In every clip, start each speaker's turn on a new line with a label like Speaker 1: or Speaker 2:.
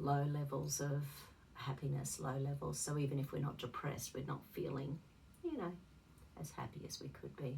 Speaker 1: low levels of happiness, low levels. So even if we're not depressed, we're not feeling, you know, as happy as we could be.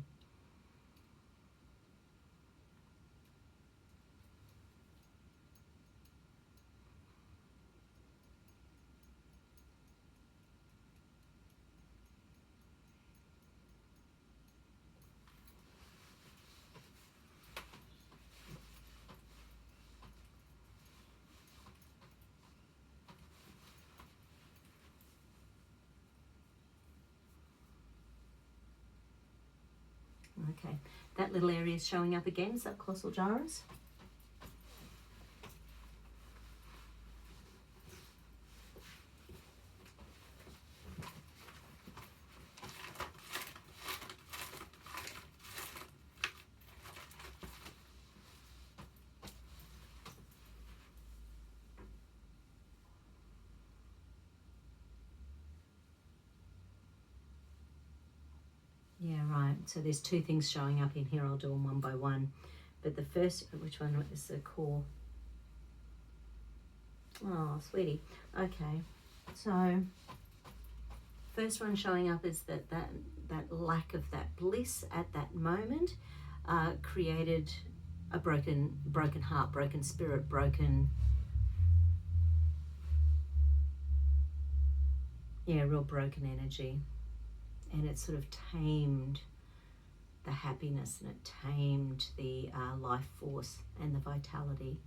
Speaker 1: Okay, that little area is showing up again, subcolossal gyrus. Yeah, right. So there's two things showing up in here. I'll do them one by one. But the first, which one is the core? Oh, sweetie. Okay. So first one showing up is that lack of that bliss at that moment created a broken heart, broken spirit, real broken energy. And it sort of tamed the happiness, and it tamed the life force and the vitality.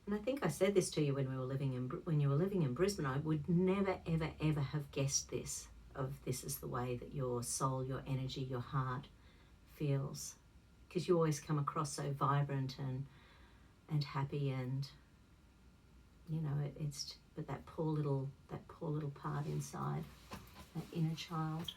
Speaker 1: And I think I said this to you when you were living in Brisbane. I would never, ever, ever have guessed this. This is the way that your soul, your energy, your heart feels, because you always come across so vibrant and happy, and you know but that poor little part inside, that inner child.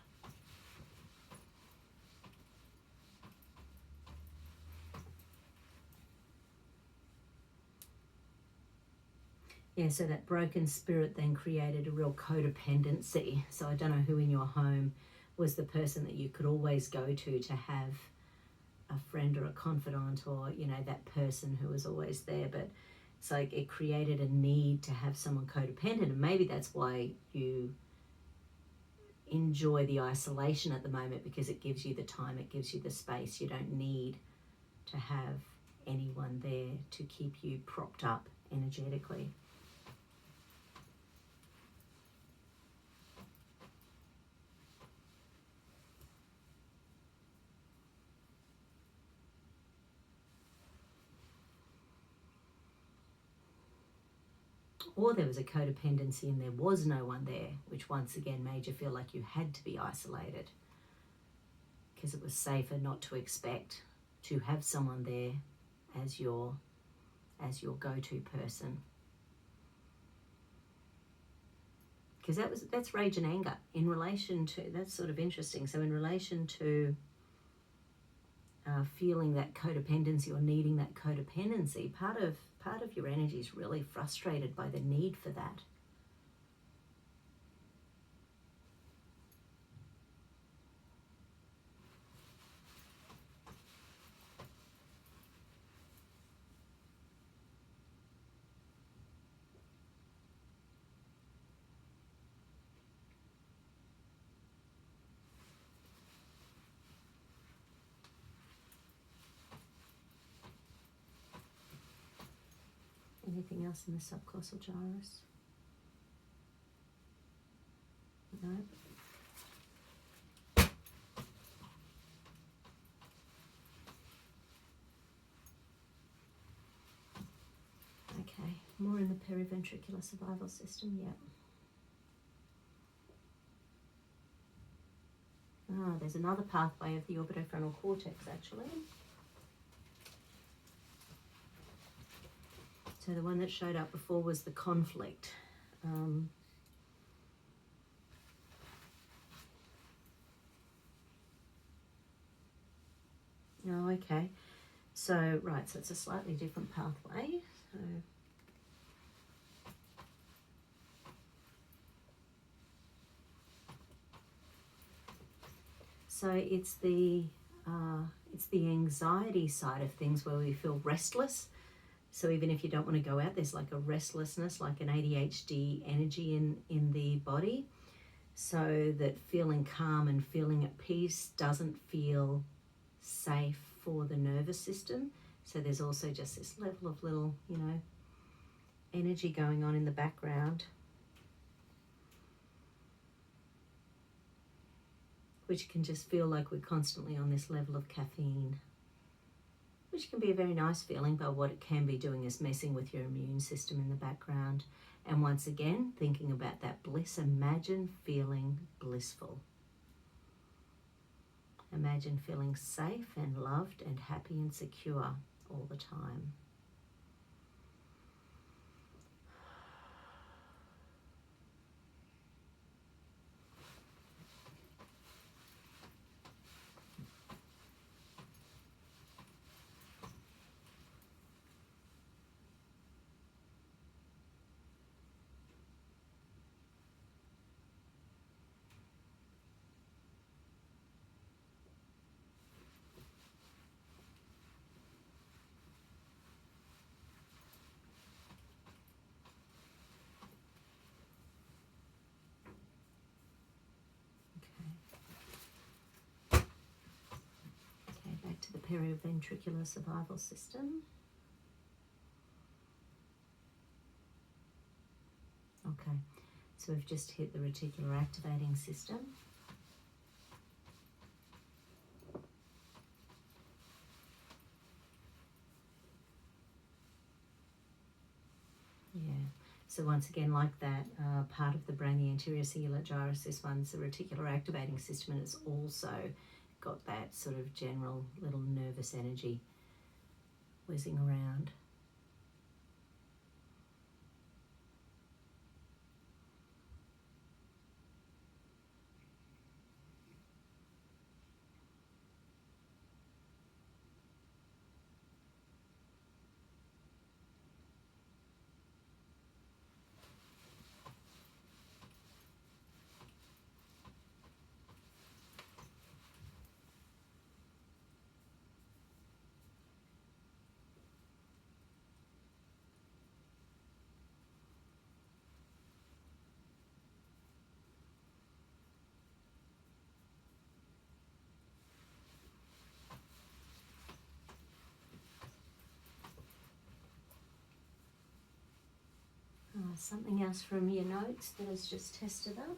Speaker 1: Yeah, so that broken spirit then created a real codependency. So I don't know who in your home was the person that you could always go to have a friend or a confidant, or, you know, that person who was always there. But it's like it created a need to have someone codependent. And maybe that's why you enjoy the isolation at the moment, because it gives you the time, it gives you the space. You don't need to have anyone there to keep you propped up energetically. Or there was a codependency and there was no one there, which once again made you feel like you had to be isolated, because it was safer not to expect to have someone there as your go-to person. Because that's rage and anger in relation to, that's sort of interesting. So in relation to feeling that codependency or needing that codependency, part of your energy is really frustrated by the need for that. Anything else in the subcolossal gyrus? No. Okay, more in the periventricular survival system, yeah. Ah, there's another pathway of the orbitofrontal cortex, actually. So the one that showed up before was the conflict. Oh, okay. So, right, so it's a slightly different pathway. So it's the anxiety side of things where we feel restless. So even if you don't want to go out, there's like a restlessness, like an ADHD energy in the body. So that feeling calm and feeling at peace doesn't feel safe for the nervous system. So there's also just this level of little, energy going on in the background, which can just feel like we're constantly on this level of caffeine, which can be a very nice feeling, but what it can be doing is messing with your immune system in the background. And once again, thinking about that bliss, imagine feeling blissful. Imagine feeling safe and loved and happy and secure all the time. Okay, back to the periventricular survival system. Okay, so we've just hit the reticular activating system. Yeah, so once again, like that part of the brain, the anterior cingulate gyrus, this one's the reticular activating system, and it's also got that sort of general little nervous energy whizzing around. Something else from your notes that has just tested up.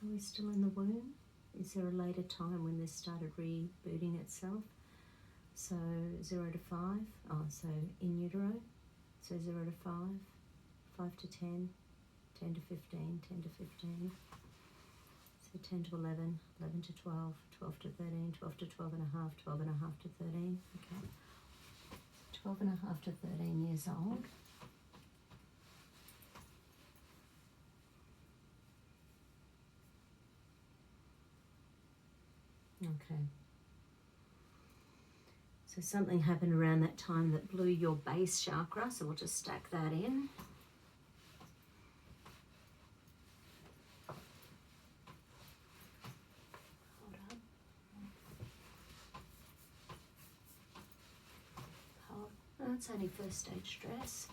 Speaker 1: Are we still in the womb? Is there a later time when this started rebooting itself? So 0 to 5, so in utero, so 0 to 5, 5 to 10, 10 to 15, 10 to 15, so 10 to 11, 11 to 12, 12 to 13, 12 to 12 and a half, 12 and a half to 13, okay. 12 and a half to 13 years old. Okay. So something happened around that time that blew your base chakra, so we'll just stack that in. Hold up. Oh, it's only first stage stress.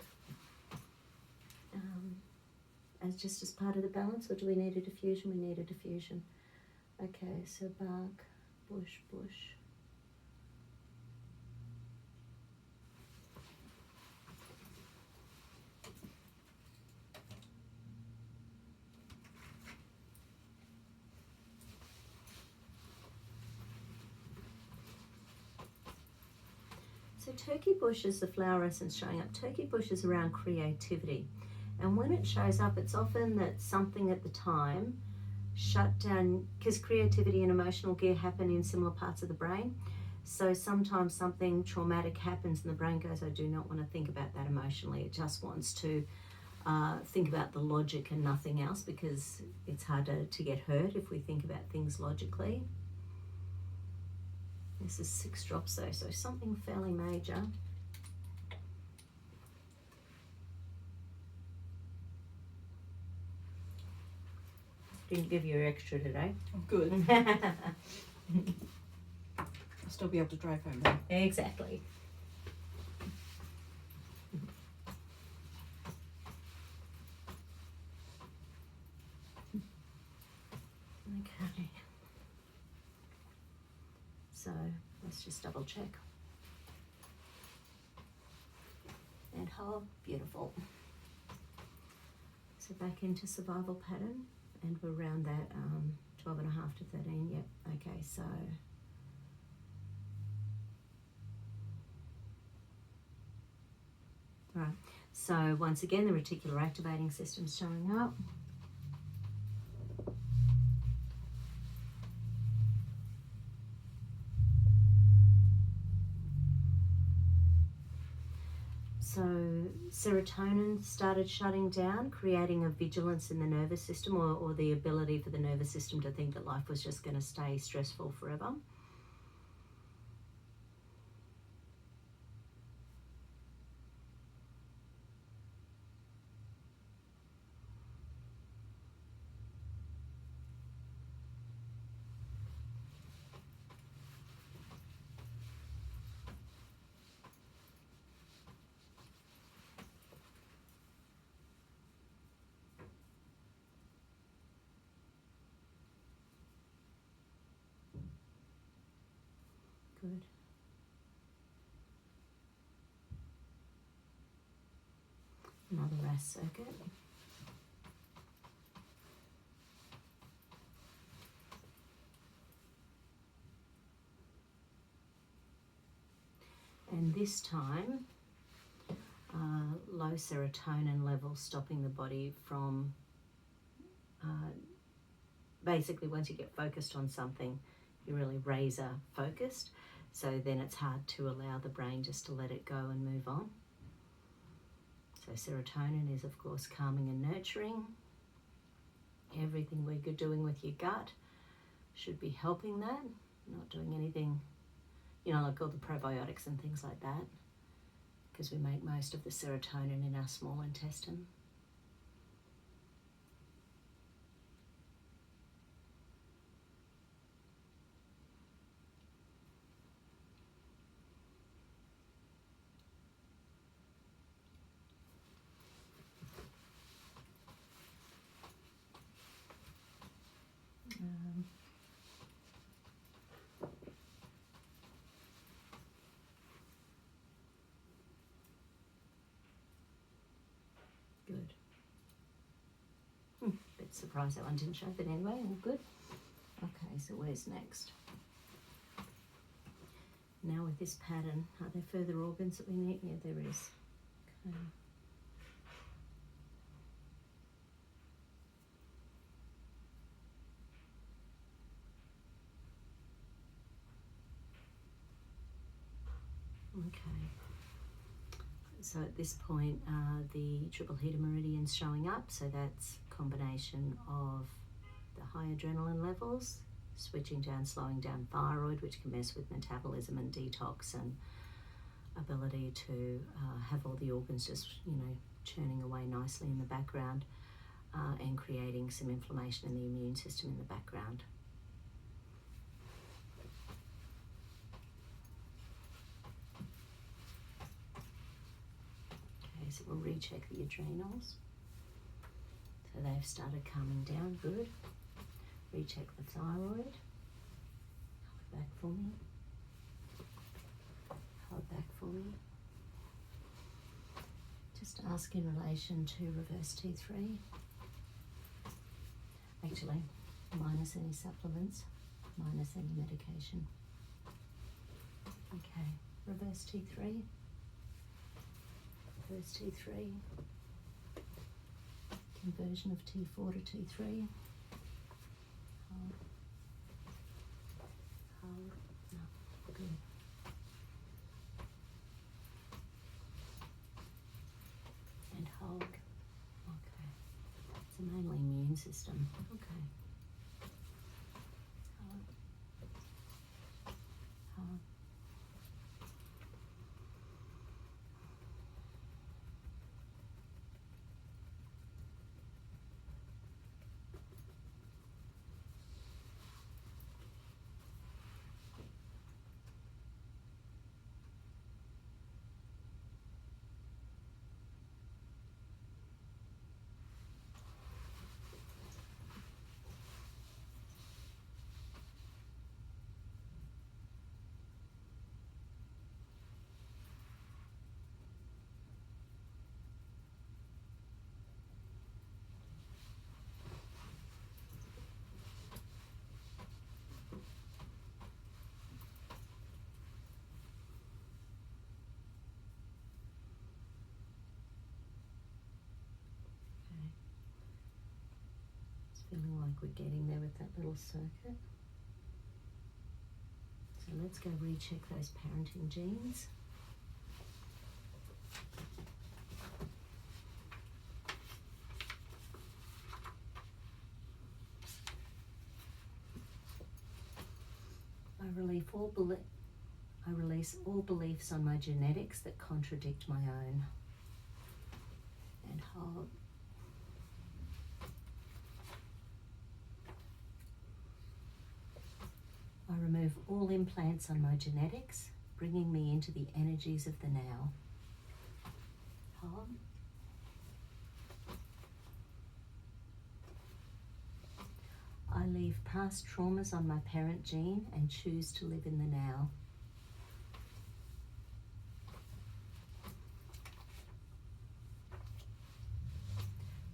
Speaker 1: as just as part of the balance, or do we need a diffusion? We need a diffusion. Okay, so bark, bush, bush. So turkey bush is the flower essence showing up. Turkey bush is around creativity. And when it shows up, it's often that something at the time shut down, because creativity and emotional gear happen in similar parts of the brain. So sometimes something traumatic happens and the brain goes, I do not want to think about that emotionally. It just wants to think about the logic and nothing else, because it's harder to get hurt if we think about things logically. This is 6 drops though, so something fairly major. Didn't give you extra today.
Speaker 2: Oh, good. I'll still be able to drive home then.
Speaker 1: Exactly. Okay. So let's just double check. And hold, beautiful. So back into survival pattern, and we're around that 12 and a half to 13, yep. Okay, so right. So once again, the reticular activating system's showing up. So serotonin started shutting down, creating a vigilance in the nervous system, or the ability for the nervous system to think that life was just going to stay stressful forever. Good. Another RAS circuit. And this time, low serotonin levels stopping the body from, basically once you get focused on something, you're really razor focused. So then it's hard to allow the brain just to let it go and move on. So serotonin is of course calming and nurturing. Everything we're doing with your gut should be helping that, not doing anything, like all the probiotics and things like that, because we make most of the serotonin in our small intestine. Good. Bit surprised that one didn't show, but anyway, all good. Okay, so where's next? Now with this pattern, are there further organs that we need? Yeah, there is. Okay. Okay. So at this point, the triple heater meridian's showing up. So that's a combination of the high adrenaline levels, switching down, slowing down thyroid, which can mess with metabolism and detox and ability to have all the organs just, churning away nicely in the background, and creating some inflammation in the immune system in the background. Okay, so we'll recheck the adrenals. So they've started calming down, good. Recheck the thyroid. Hold back for me. Hold back for me. Just ask in relation to reverse T3. Actually, minus any supplements, minus any medication. Okay, reverse T3. Reverse T3. Conversion of T4 to T3. Hold. Hold. No, good. And hold. Okay. It's mainly immune system. Okay. Hold. Hold. Feeling like we're getting there with that little circuit. So let's go recheck those parenting genes. I release all beliefs on my genetics that contradict my own. And hold. I remove all implants on my genetics, bringing me into the energies of the now. Hold. I leave past traumas on my parent gene and choose to live in the now.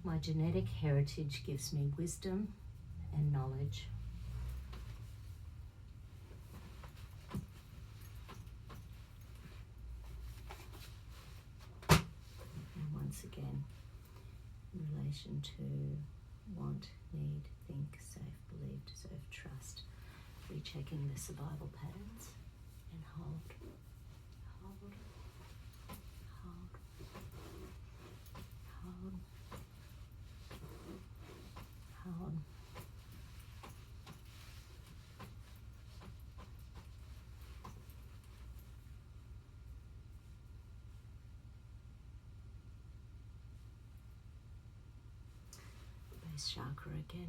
Speaker 1: My genetic heritage gives me wisdom and knowledge. Once again, in relation to want, need, think, safe, believe, deserve, trust, rechecking the survival patterns, and hold, hold, hold, hold, hold. Base chakra again.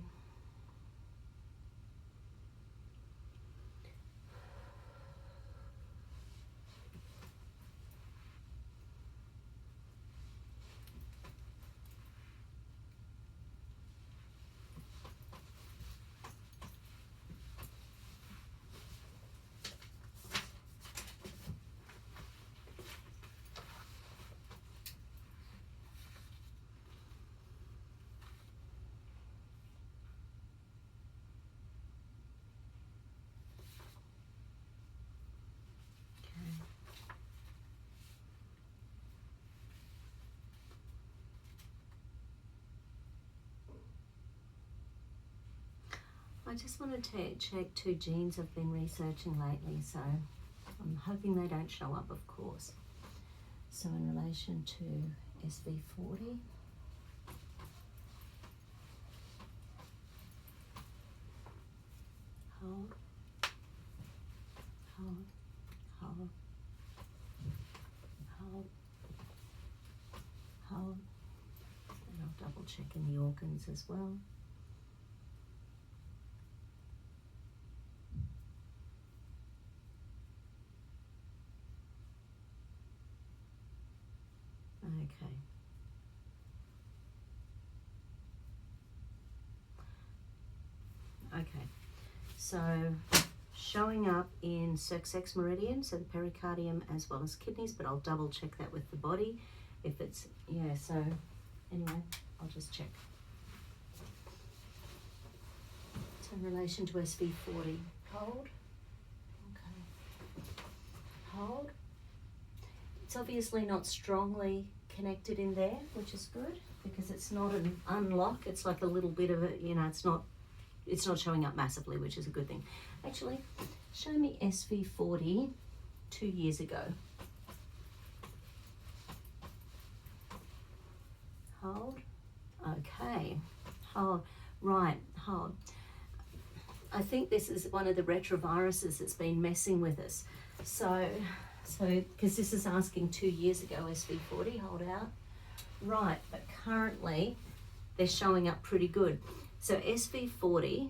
Speaker 1: I just want to check two genes I've been researching lately, so I'm hoping they don't show up, of course. So in relation to SV40, hold, hold, hold, hold, hold, and I'll double check in the organs as well. Okay. Okay, so showing up in circumflex meridian, so the pericardium as well as kidneys, but I'll double check that with the body. If it's, yeah, so anyway, I'll just check. So in relation to SV40, hold. Okay. Hold. It's obviously not strongly connected in there, which is good because it's not an unlock. It's like a little bit of a, you know, it's not showing up massively, which is a good thing. Actually, show me SV40 2 years ago. Hold. Okay. Hold. Right. Hold. I think this is one of the retroviruses that's been messing with us. So because this is asking 2 years ago, SV40, hold out. Right, but currently they're showing up pretty good. So SV40,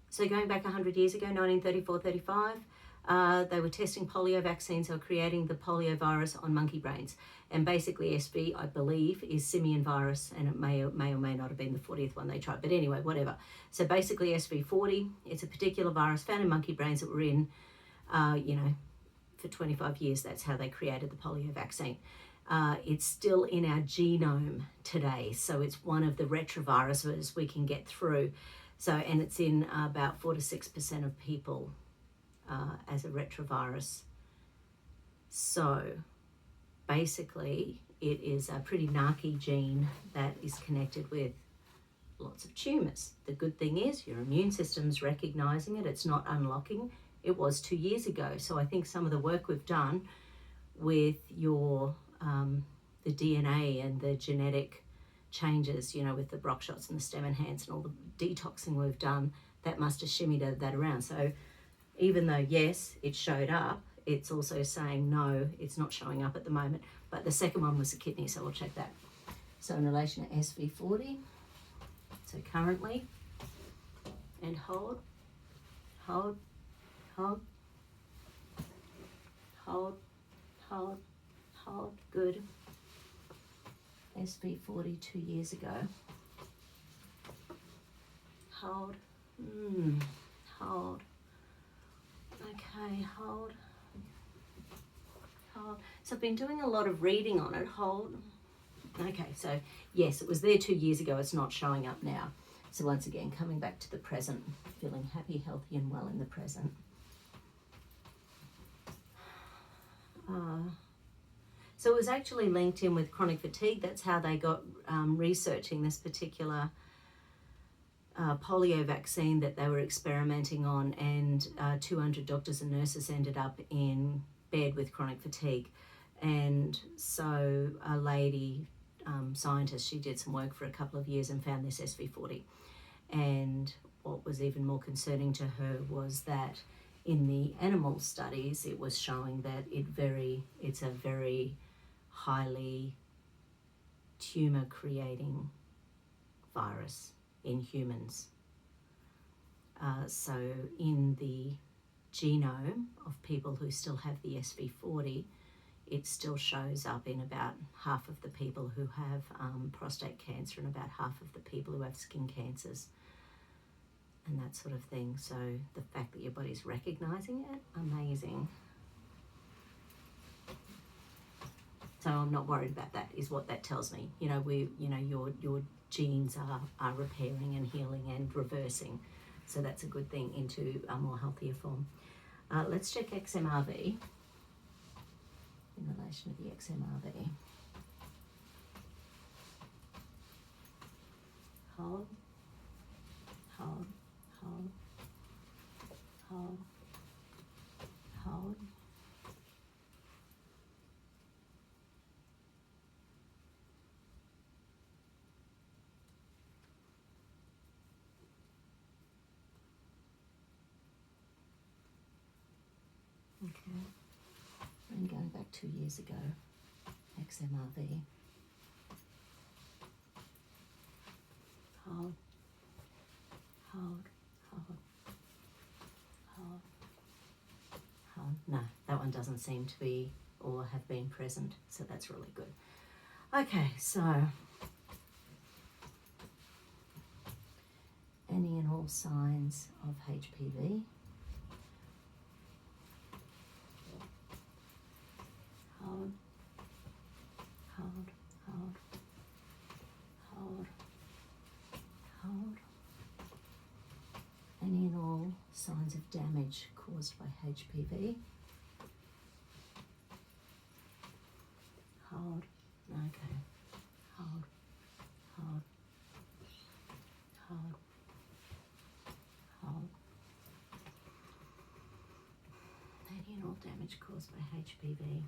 Speaker 1: so going back 100 years ago, 1934-35, they were testing polio vaccines or creating the polio virus on monkey brains. And basically SV, I believe, is simian virus, and it may or may not have been the 40th one they tried. But anyway, whatever. So basically SV40, it's a particular virus found in monkey brains that were in, for 25 years. That's how they created the polio vaccine. It's still in our genome today. So it's one of the retroviruses we can get through. So, and it's in about 4 to 6% of people as a retrovirus. So basically it is a pretty narky gene that is connected with lots of tumours. The good thing is your immune system's recognising it. It's not unlocking. It was 2 years ago. So I think some of the work we've done with your the DNA and the genetic changes, you know, with the Brock shots and the stem enhance and all the detoxing we've done, that must have shimmied that around. So even though, yes, it showed up, it's also saying, no, it's not showing up at the moment. But the second one was the kidney, so we'll check that. So in relation to SV40, so currently, and hold, hold, hold, hold, hold, hold, good. SV40 2 years ago. Hold, hold. Okay, hold, hold. So I've been doing a lot of reading on it. Hold. Okay, so yes, it was there 2 years ago. It's not showing up now. So once again, coming back to the present, feeling happy, healthy, and well in the present. So it was actually linked in with chronic fatigue. That's how they got researching this particular polio vaccine that they were experimenting on, and 200 doctors and nurses ended up in bed with chronic fatigue. And so a lady scientist, she did some work for a couple of years and found this SV40. And what was even more concerning to her was that in the animal studies, it was showing that it's a very highly tumor creating virus in humans. So in the genome of people who still have the SV40, it still shows up in about half of the people who have prostate cancer and about half of the people who have skin cancers and that sort of thing. So the fact that your body's recognizing it, amazing. So I'm not worried about that, is what that tells me. You know, your genes are repairing and healing and reversing. So that's a good thing into a more healthier form. Let's check XMRV in relation to the XMRV. Hold, hold, hold, hold, hold. Okay, and going back 2 years ago, XMRV. Hold, hold, hold, hold, hold. No, that one doesn't seem to be or have been present, so that's really good. Okay, so all signs of HPV. Hold, hold, hold, hold, hold. Any and all signs of damage caused by HPV. Hold, okay, hold, hold, hold, hold. Any and all damage caused by HPV.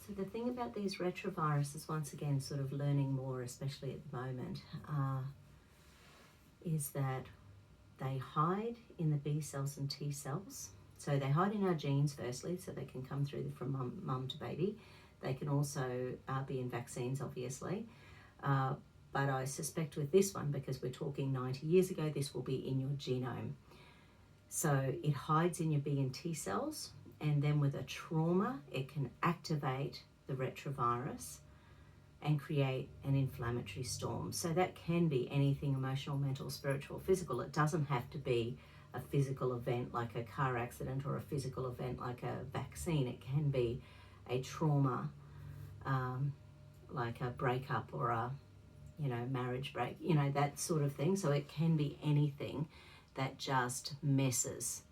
Speaker 1: So the thing about these retroviruses, once again, sort of learning more, especially at the moment, is that they hide in the B cells and T cells. So they hide in our genes, firstly, so they can come through from mum to baby. They can also be in vaccines, obviously. But I suspect with this one, because we're talking 90 years ago, this will be in your genome. So it hides in your B and T cells, and then with a trauma, it can activate the retrovirus and create an inflammatory storm. So that can be anything emotional, mental, spiritual, physical. It doesn't have to be a physical event like a car accident or a physical event like a vaccine. It can be a trauma, like a breakup or a, marriage break, that sort of thing. So it can be anything that just messes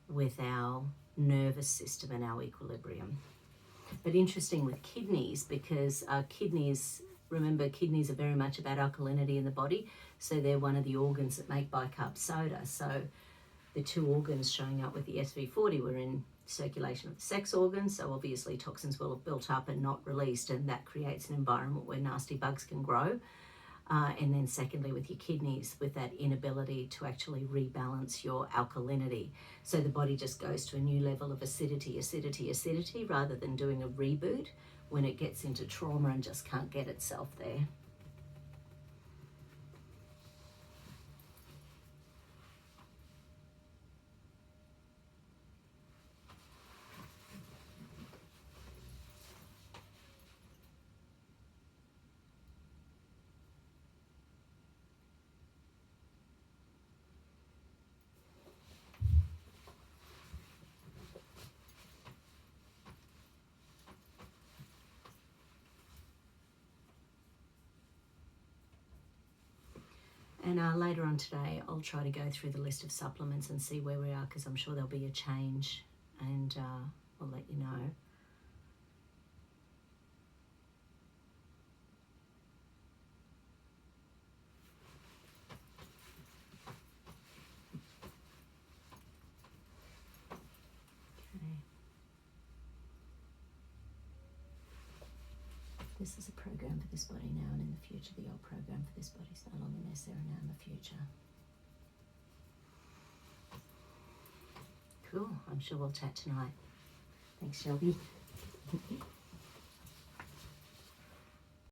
Speaker 1: with our nervous system and our equilibrium. But interesting with kidneys, because remember, kidneys are very much about alkalinity in the body. So they're one of the organs that make bicarb soda. So the two organs showing up with the SV40 were in circulation of the sex organs. So obviously toxins will have built up and not released, and that creates an environment where nasty bugs can grow. And then secondly, with your kidneys, with that inability to actually rebalance your alkalinity. So the body just goes to a new level of acidity, rather than doing a reboot when it gets into trauma and just can't get itself there. And later on today, I'll try to go through the list of supplements and see where we are, because I'm sure there'll be a change, and I'll let you know. Okay. This is a program for this body now, and in the future, the old program for this body is no longer necessary now in the future. Cool. I'm sure we'll chat tonight. Thanks, Shelby.